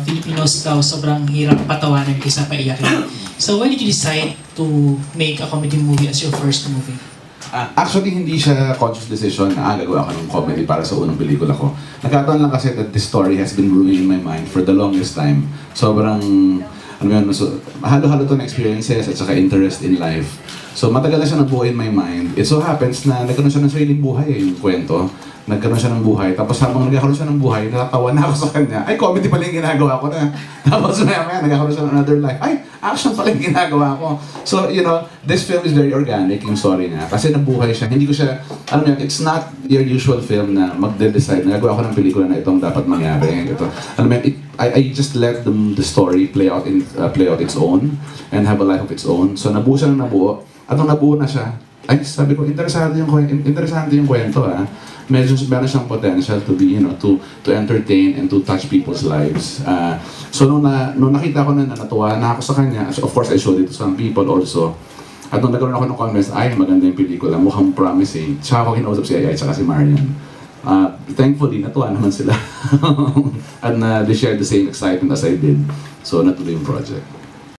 Filipinos daw sobrang hirap patawanan kaysa paiyakin. So why did you decide to make a comedy movie as your first movie? Actually, hindi siya conscious decision na gagawa ka ng comedy para sa unang pelikula ko. Nagkataon lang kasi that this story has been brewing in my mind for the longest time. Sobrang, ano yun, so, halo-halo to na experiences at saka interest in life. So matagal na siya nabuo in my mind. It so happens na nagkaroon siya ng sariling buhay yung kwento. Nagkaroon siya ng buhay. Tapos habang nagkakaroon siya ng buhay, natatawa na ako sa kanya. Ay, comedy pala yung ginagawa ko na. Tapos maya-maya, nagkakaroon siya ng another life. Ay, action pala yung ginagawa ko. So, you know, this film is very organic, yung story niya. Kasi nabuhay siya. Hindi ko siya, alam mo yan, it's not your usual film na magde-decide. Nagagawa ko ng pelikula na itong dapat mangyari. Ito. Alam mo yan, I just let the story play out its own and have a life of its own. So, nabuo siya ng nabuo. At nung nabuo na siya, ay, sabi ko, interesante yung kwento, ah. Meron siyang potential to be, you know, to entertain and to touch people's lives. So nung nakita ko na natuwa na ako sa kanya, of course I showed it to some people also. At nung nagkaroon ako ng comments, ay maganda yung pelikula, mukhang promising. Tsaka ako kinausap si Ayay, tsaka si Marian. Thankfully, natuwa naman sila. And they shared the same excitement as I did. So natuloy yung project.